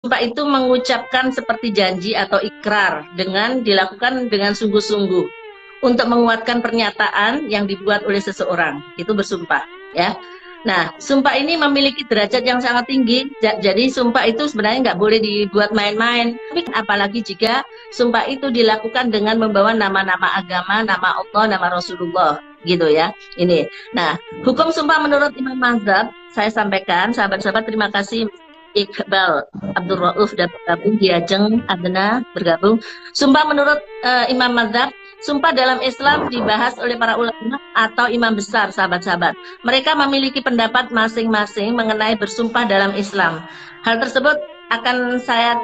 Sumpah itu mengucapkan seperti janji atau ikrar dengan dilakukan dengan sungguh-sungguh untuk menguatkan pernyataan yang dibuat oleh seseorang. Itu bersumpah, ya. Nah, sumpah ini memiliki derajat yang sangat tinggi. Jadi sumpah itu sebenarnya nggak boleh dibuat main-main. Tapi apalagi jika sumpah itu dilakukan dengan membawa nama-nama agama, nama Allah, nama Rasulullah, gitu ya. Ini. Nah, hukum sumpah menurut Imam Mazhab saya sampaikan, sahabat-sahabat, terima kasih Iqbal Abdul Rauf dan bergabung, Diajeng Adna bergabung. Sumpah menurut Imam Mazhab, sumpah dalam Islam dibahas oleh para ulama atau imam besar, sahabat-sahabat. Mereka memiliki pendapat masing-masing mengenai bersumpah dalam Islam. Hal tersebut akan saya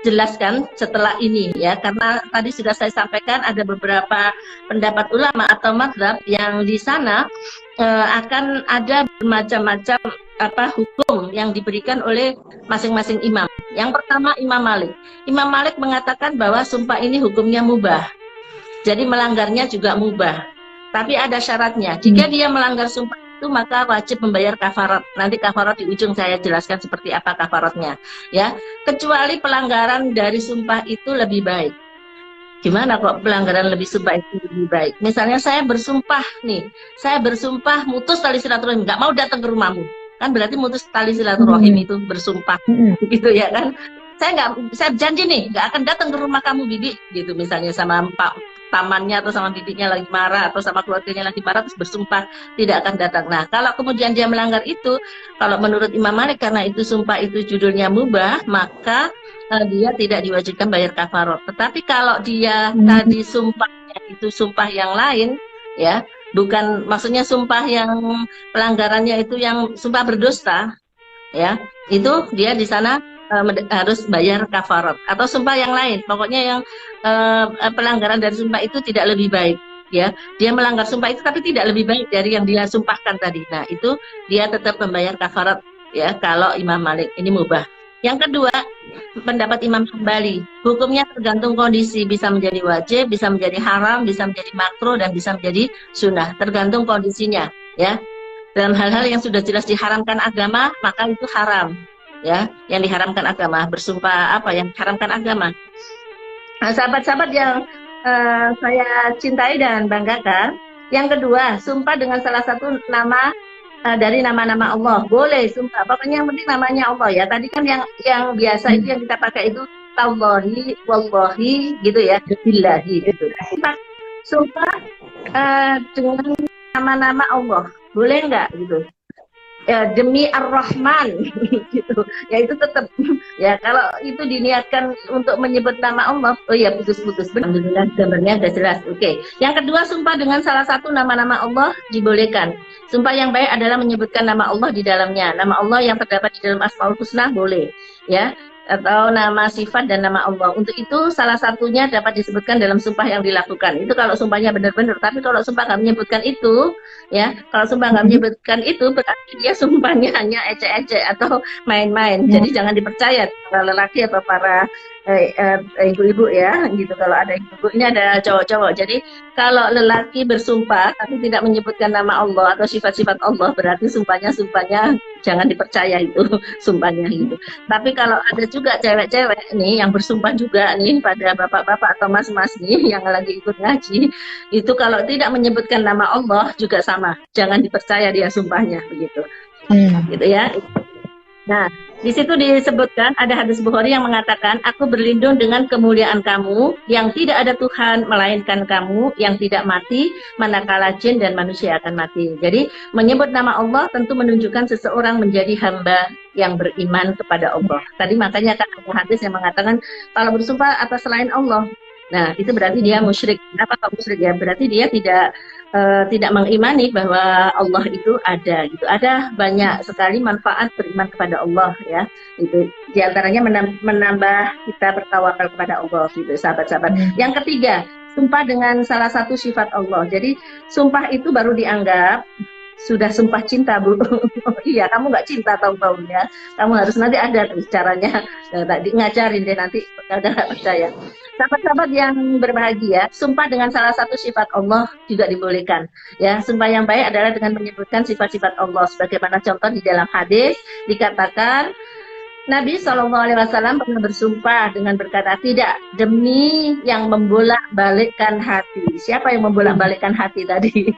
jelaskan setelah ini, ya, karena tadi sudah saya sampaikan ada beberapa pendapat ulama atau mazhab yang di sana akan ada bermacam-macam hukum yang diberikan oleh masing-masing imam. Yang pertama Imam Malik. Imam Malik mengatakan bahwa sumpah ini hukumnya mubah. Jadi melanggarnya juga mubah. Tapi ada syaratnya. Jika dia melanggar sumpah itu maka wajib membayar kafarat. Nanti kafarat di ujung saya jelaskan seperti apa kafaratnya, ya. Kecuali pelanggaran dari sumpah itu lebih baik. Gimana kok pelanggaran lebih sumpah itu lebih baik? Misalnya saya bersumpah nih, saya bersumpah mutus tali silaturahim, nggak mau datang ke rumahmu, kan berarti mutus tali silaturahim itu bersumpah, gitu ya kan? Saya janji nih nggak akan datang ke rumah kamu Bibi, gitu misalnya sama Pak pamannya atau sama bibinya lagi marah atau sama keluarganya lagi marah terus bersumpah tidak akan datang. Nah kalau kemudian dia melanggar itu, kalau menurut Imam Malik karena itu sumpah itu judulnya mubah, maka dia tidak diwajibkan bayar kafarat. Tetapi kalau dia tadi sumpahnya itu sumpah yang lain, ya, bukan maksudnya sumpah yang pelanggarannya itu yang sumpah berdusta, ya, itu dia di sana harus bayar kafarat atau sumpah yang lain. Pokoknya yang pelanggaran dari sumpah itu tidak lebih baik, ya. Dia melanggar sumpah itu tapi tidak lebih baik dari yang dia sumpahkan tadi. Nah, itu dia tetap membayar kafarat, ya, kalau Imam Malik ini mubah. Yang kedua, pendapat Imam Hambali, hukumnya tergantung kondisi, bisa menjadi wajib, bisa menjadi haram, bisa menjadi makruh, dan bisa menjadi sunnah, tergantung kondisinya, ya. Dalam hal-hal yang sudah jelas diharamkan agama, maka itu haram, ya. Yang diharamkan agama, bersumpah apa yang diharamkan agama. Nah, sahabat-sahabat yang saya cintai dan banggakan, yang kedua, sumpah dengan salah satu nama dari nama-nama Allah, boleh sumpah, pokoknya yang penting namanya Allah, ya. Tadi kan yang biasa itu yang kita pakai itu tallahi, wallahi, gitu ya, billahi, gitu. Sumpah dengan nama-nama Allah, boleh nggak, gitu? Ya, demi Ar-Rahman, gitu. Ya itu tetap, ya kalau itu diniatkan untuk menyebut nama Allah, oh ya putus-putus. Alhamdulillah gambarnya sudah jelas. Oke. Yang kedua, sumpah dengan salah satu nama-nama Allah dibolehkan. Sumpah yang baik adalah menyebutkan nama Allah di dalamnya. Nama Allah yang terdapat di dalam Asmaul Husna boleh, ya, atau nama sifat dan nama Allah. Untuk itu salah satunya dapat disebutkan dalam sumpah yang dilakukan. Itu kalau sumpahnya benar-benar. Tapi kalau sumpah nggak menyebutkan itu, ya, kalau sumpah nggak menyebutkan itu berarti dia sumpahnya hanya ecek-ecek atau main-main. Jadi jangan dipercaya para lelaki atau para ibu-ibu, ya, gitu. Kalau ada ibu-ibu, ini ada cowok-cowok. Jadi kalau lelaki bersumpah tapi tidak menyebutkan nama Allah atau sifat-sifat Allah, berarti sumpahnya jangan dipercaya itu sumpahnya gitu. Tapi kalau ada juga cewek-cewek nih yang bersumpah juga nih pada bapak-bapak atau mas-mas nih yang lagi ikut ngaji, itu kalau tidak menyebutkan nama Allah juga sama, jangan dipercaya dia sumpahnya, begitu. Gitu ya. Nah, di situ disebutkan ada hadis Bukhari yang mengatakan, aku berlindung dengan kemuliaan kamu yang tidak ada Tuhan melainkan kamu yang tidak mati manakala jin dan manusia akan mati. Jadi menyebut nama Allah tentu menunjukkan seseorang menjadi hamba yang beriman kepada Allah. Tadi makanya kan ada hadis yang mengatakan kalau bersumpah atas selain Allah, nah itu berarti dia musyrik. Kenapa kok musyrik? Ya berarti dia tidak mengimani bahwa Allah itu ada, gitu. Ada banyak sekali manfaat beriman kepada Allah, ya. Itu diantaranya menambah kita bertawakal kepada Allah, gitu, sahabat-sahabat. Yang ketiga, sumpah dengan salah satu sifat Allah. Jadi sumpah itu baru dianggap sudah sumpah cinta, Bu. Oh, iya, kamu nggak cinta tahu-tahunya. Kamu harus nanti ada caranya. Tadi ngajarin deh nanti, udah nggak percaya. Sahabat-sahabat yang berbahagia, sumpah dengan salah satu sifat Allah juga dibolehkan. Ya, sumpah yang baik adalah dengan menyebutkan sifat-sifat Allah. Sebagaimana contoh di dalam hadis dikatakan, Nabi SAW pernah bersumpah dengan berkata, tidak, demi yang membolak-balikkan hati. Siapa yang membolak-balikkan hati tadi?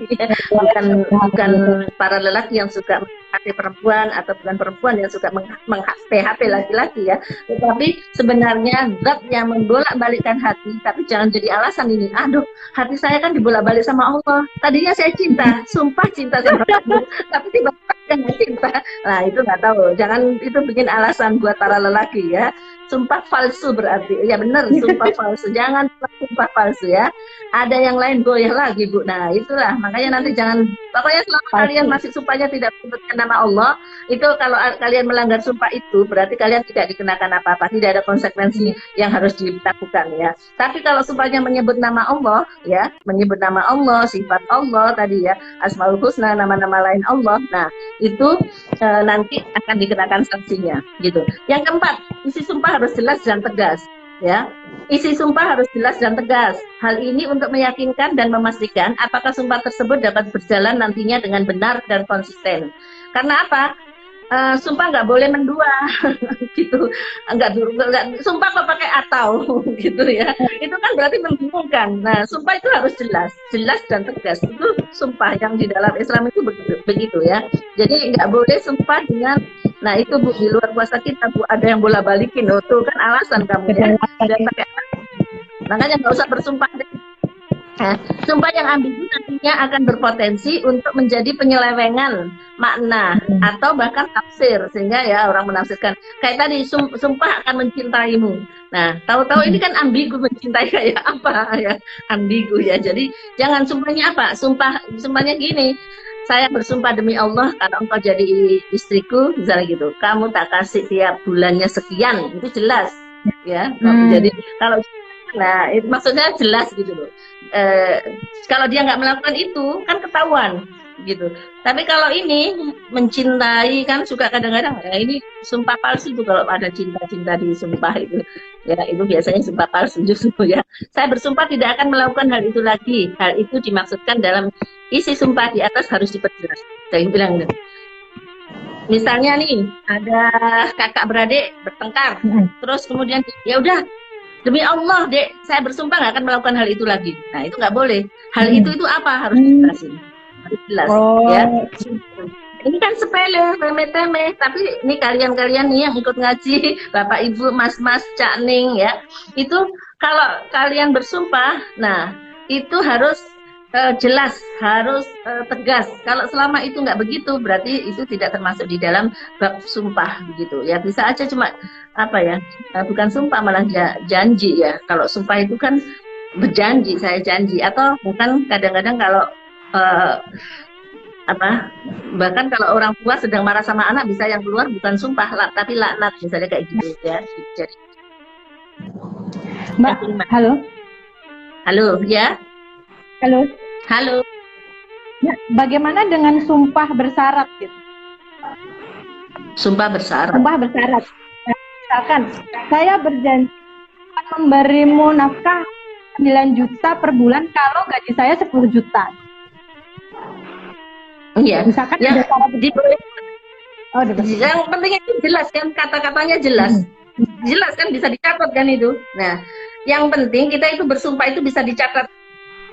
bukan para lelaki yang suka menghati perempuan, atau bukan perempuan yang suka meng-PHP laki-laki ya. Tetapi sebenarnya zat yang membolak-balikkan hati, tapi jangan jadi alasan ini. Aduh, hati saya kan dibolak-balik sama Allah. Tadinya saya cinta, sumpah cinta sama kamu, tapi tiba-tiba nggak cinta. Nah, itu nggak tahu. Jangan itu bikin alasan buat para lelaki ya. Sumpah palsu berarti. Ya benar, sumpah palsu. Jangan sumpah palsu ya. Ada yang lain goyah lagi, Bu. Nah, itulah. Makanya nanti jangan, pokoknya selama kalian masih sumpahnya tidak menyebutkan nama Allah, itu kalau kalian melanggar sumpah itu berarti kalian tidak dikenakan apa-apa, tidak ada konsekuensi yang harus dilakukan ya. Tapi kalau sumpahnya menyebut nama Allah ya, menyebut nama Allah, sifat Allah tadi ya, Asmaul Husna, nama-nama lain Allah. Nah, itu nanti akan dikenakan sanksinya gitu. Yang keempat, isi sumpah harus jelas dan tegas ya. Isi sumpah harus jelas dan tegas. Hal ini untuk meyakinkan dan memastikan apakah sumpah tersebut dapat berjalan nantinya dengan benar dan konsisten. Karena apa? Sumpah nggak boleh mendua gitu, nggak sumpah kok pakai atau gitu ya, itu kan berarti membingungkan. Nah, sumpah itu harus jelas dan tegas. Itu sumpah yang di dalam Islam itu begitu ya. Jadi nggak boleh sumpah dengan, nah itu Bu, di luar kuasa kita Bu, ada yang bola balikin, oh tuh kan alasan kamu ya, dan pakai, makanya nggak usah bersumpah deh. Nah, sumpah yang ambigu nantinya akan berpotensi untuk menjadi penyelewengan makna atau bahkan tafsir, sehingga ya orang menafsirkan kayak tadi, sumpah akan mencintaimu. Nah, tahu-tahu ini kan ambigu, mencintai kayak apa ya, ambigu ya. Jadi jangan sumpahnya apa, sumpahnya gini, saya bersumpah demi Allah kalau engkau jadi istriku, misalnya gitu, kamu tak kasih tiap bulannya sekian, itu jelas ya. Jadi kalau, nah itu maksudnya jelas gitu loh. Kalau dia nggak melakukan itu kan ketahuan gitu. Tapi kalau ini mencintai kan suka kadang-kadang ya, ini sumpah palsu tuh kalau ada cinta-cinta di sumpah itu ya, itu biasanya sumpah palsu justru ya. Saya bersumpah tidak akan melakukan hal itu lagi. Hal itu dimaksudkan dalam isi sumpah di atas harus diperjelas. Saya bilang gitu. Misalnya nih ada kakak beradik bertengkar, terus kemudian ya udah, demi Allah, Dek, saya bersumpah nggak akan melakukan hal itu lagi. Nah, itu nggak boleh. Hal itu apa? Harus dijelasin. Harus jelas. Ya. Ini kan sepele, remeh-temeh. Tapi ini kalian-kalian nih yang ikut ngaji, Bapak, Ibu, Mas-Mas, Cak Ning, ya. Itu kalau kalian bersumpah, nah, itu harus jelas, harus tegas. Kalau selama itu nggak begitu, berarti itu tidak termasuk di dalam bab sumpah begitu. Ya bisa aja cuma apa ya, bukan sumpah malah janji ya. Kalau sumpah itu kan berjanji, saya janji, atau bukan kadang-kadang kalau bahkan kalau orang tua sedang marah sama anak, bisa yang keluar bukan sumpah tapi laknat, misalnya kayak gitu ya. Jadi, Mbak, halo ya. Halo. Ya, bagaimana dengan sumpah bersyarat gitu? Sumpah bersyarat. Misalkan saya berjanji akan memberimu nafkah 9 juta per bulan kalau gaji saya 10 juta. Iya. Misalkan ya, yang penting itu jelas kan, kata-katanya jelas. Jelas kan, bisa dicatat kan itu. Nah, yang penting kita itu bersumpah itu bisa dicatat.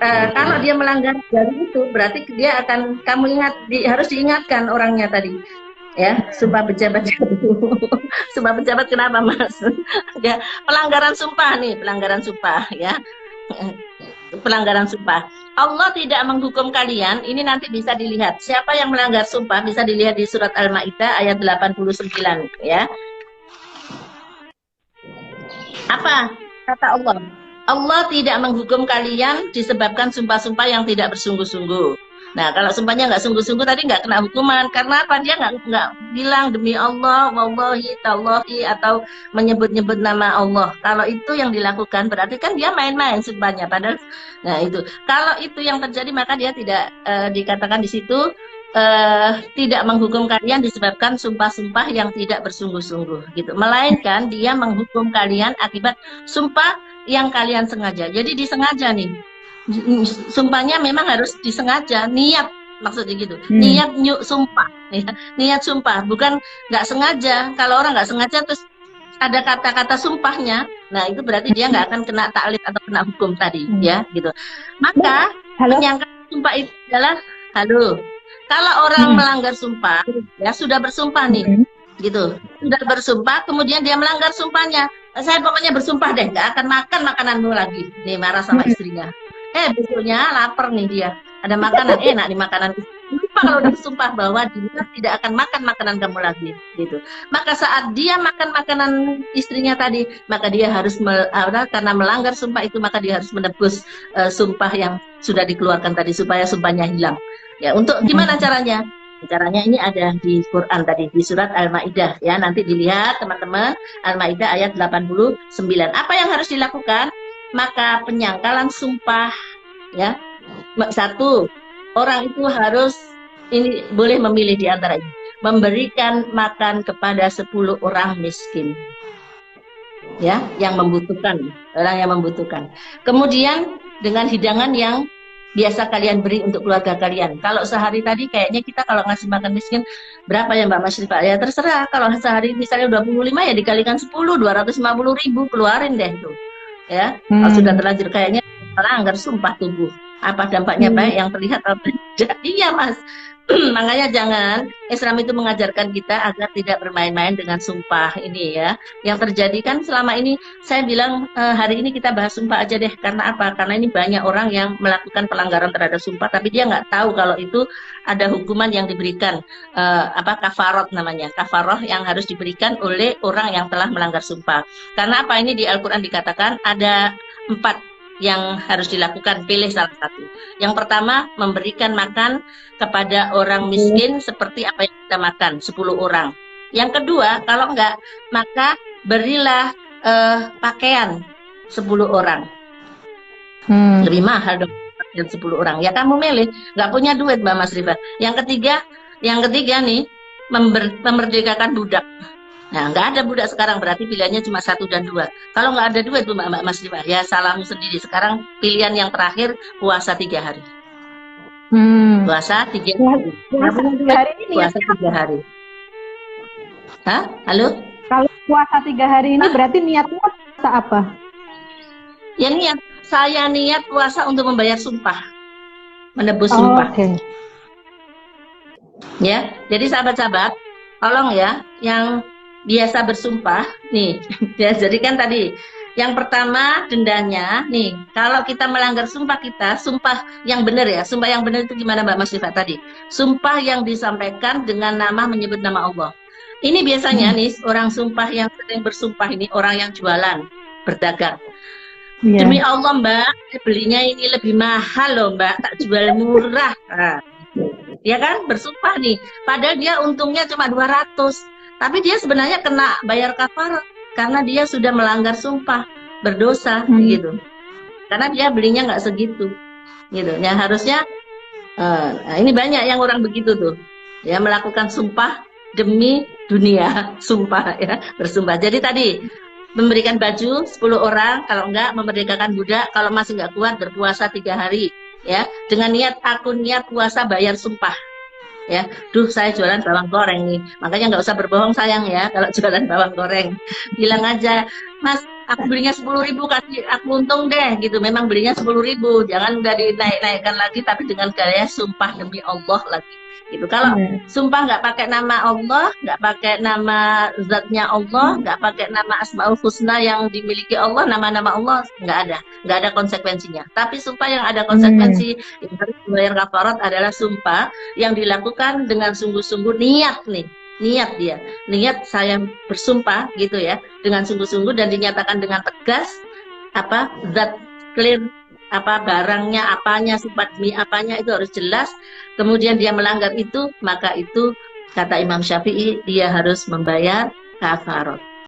Kalau dia melanggar dari itu, berarti dia akan, kamu ingat, harus diingatkan orangnya tadi. Ya, sumpah pejabat. Sumpah pejabat kenapa, Mas? Ya, pelanggaran sumpah nih, pelanggaran sumpah ya. Pelanggaran sumpah. Allah tidak menghukum kalian, ini nanti bisa dilihat. Siapa yang melanggar sumpah bisa dilihat di surat Al-Maidah ayat 89 ya. Apa kata Allah? Allah tidak menghukum kalian disebabkan sumpah-sumpah yang tidak bersungguh-sungguh. Nah, kalau sumpahnya nggak sungguh-sungguh tadi nggak kena hukuman. Karena apa? Dia nggak bilang demi Allah, wallahi, tallahi, atau menyebut-nyebut nama Allah. Kalau itu yang dilakukan, berarti kan dia main-main sumpahnya. Padahal, nah itu. Kalau itu yang terjadi, maka dia tidak dikatakan di situ tidak menghukum kalian disebabkan sumpah-sumpah yang tidak bersungguh-sungguh, gitu. Melainkan dia menghukum kalian akibat sumpah yang kalian sengaja. Jadi disengaja nih. Sumpahnya memang harus disengaja, niat maksudnya gitu. Niat sumpah, ya. Niat sumpah, bukan nggak sengaja. Kalau orang nggak sengaja terus ada kata-kata sumpahnya, nah itu berarti dia nggak akan kena taklid atau kena hukum tadi, ya gitu. Maka menyangka sumpah itu adalah, halo, kalau orang melanggar sumpah, ya sudah bersumpah nih, gitu, sudah bersumpah, kemudian dia melanggar sumpahnya, saya pokoknya bersumpah deh, nggak akan makan makananmu lagi, nih marah sama istrinya, besoknya lapar nih dia, ada makanan enak di makanan. Lupa kalau udah bersumpah bahwa dia tidak akan makan makanan kamu lagi, gitu. Maka saat dia makan makanan istrinya tadi, maka dia harus karena melanggar sumpah itu, maka dia harus menebus sumpah yang sudah dikeluarkan tadi supaya sumpahnya hilang. Ya, untuk gimana caranya? Caranya ini ada di Quran tadi, di surat Al-Maidah, ya, nanti dilihat teman-teman, Al-Maidah ayat 89. Apa yang harus dilakukan? Maka penyangkalan sumpah, ya. Satu, orang itu harus ini boleh memilih di antara ini, memberikan makan kepada 10 orang miskin, ya, yang membutuhkan, orang yang membutuhkan. Kemudian dengan hidangan yang biasa kalian beri untuk keluarga kalian. Kalau sehari tadi kayaknya kita kalau ngasih makan miskin berapa ya Mbak Masrifah? Ya terserah, kalau sehari misalnya 25 ya dikalikan 10, 250.000 keluarin deh itu. Ya, kalau sudah terlanjur kayaknya melanggar sumpah tubuh. Apa dampaknya baik yang terlihat atau tidak? Iya Mas. Makanya jangan, Islam itu mengajarkan kita agar tidak bermain-main dengan sumpah ini, ya. Yang terjadi kan selama ini, saya bilang hari ini kita bahas sumpah aja deh. Karena apa? Karena ini banyak orang yang melakukan pelanggaran terhadap sumpah, tapi dia nggak tahu kalau itu ada hukuman yang diberikan, kafarot namanya, kafaroh yang harus diberikan oleh orang yang telah melanggar sumpah. Karena apa? Ini di Al-Quran dikatakan ada 4 yang harus dilakukan, pilih salah satu. Yang pertama, memberikan makan kepada orang miskin seperti apa yang kita makan, 10 orang. Yang kedua, kalau enggak, maka berilah pakaian 10 orang. Lebih mahal dong, 10 orang. Ya kamu milih, nggak punya duit Mbak Masrifah. Yang ketiga nih, memerdekakan budak. Nah, nggak ada budak sekarang, berarti pilihannya cuma 1 dan 2. Kalau nggak ada duit tuh Mbak Masrifah, ya salahmu sendiri. Sekarang pilihan yang terakhir, puasa 3 hari. Puasa 3 hari. Puasa 3 hari ini puasa 3 hari. Hah? Halo? Kalau puasa 3 hari ini berarti niatnya puasa apa? Ya saya niat puasa untuk membayar sumpah. Menebus sumpah. Okay. Ya, jadi sahabat-sahabat, tolong ya, yang biasa bersumpah nih, ya, jadi kan tadi yang pertama dendanya nih, kalau kita melanggar sumpah kita, sumpah yang benar ya, sumpah yang benar itu gimana Mbak Masrifah tadi? Sumpah yang disampaikan dengan nama menyebut nama Allah. Ini biasanya nih orang sumpah yang sering bersumpah ini orang yang jualan, berdagang. Demi Allah Mbak, belinya ini lebih mahal loh Mbak, tak jual murah. Nah, ya kan bersumpah nih, padahal dia untungnya cuma 200. Tapi dia sebenarnya kena bayar kafarat karena dia sudah melanggar sumpah, berdosa gitu. Karena dia belinya nggak segitu, gitu. Ya harusnya, nah ini banyak yang orang begitu tuh, ya melakukan sumpah demi dunia, sumpah ya bersumpah. Jadi tadi memberikan baju 10 orang, kalau enggak memerdekakan budak, kalau masih nggak kuat berpuasa 3 hari, ya dengan niat aku niat puasa bayar sumpah. Ya, saya jualan bawang goreng nih, makanya nggak usah berbohong sayang ya kalau jualan bawang goreng, bilang aja Mas aku belinya 10.000 kasih aku untung deh gitu, memang belinya 10.000, jangan udah dinaik-naikkan lagi tapi dengan gaya sumpah demi Allah lagi gitu. Kalau sumpah nggak pakai nama Allah, nggak pakai nama zatnya Allah, nggak pakai nama Asmaul Husna yang dimiliki Allah, nama-nama Allah nggak ada konsekuensinya. Tapi sumpah yang ada konsekuensi yang harus dibayar kafarat adalah sumpah yang dilakukan dengan sungguh-sungguh, niat saya bersumpah gitu ya, dengan sungguh-sungguh dan dinyatakan dengan tegas zat clear, barangnya apanya, sumpah demi apanya itu harus jelas. Kemudian dia melanggar itu, maka itu kata Imam Syafi'i dia harus membayar kafarat.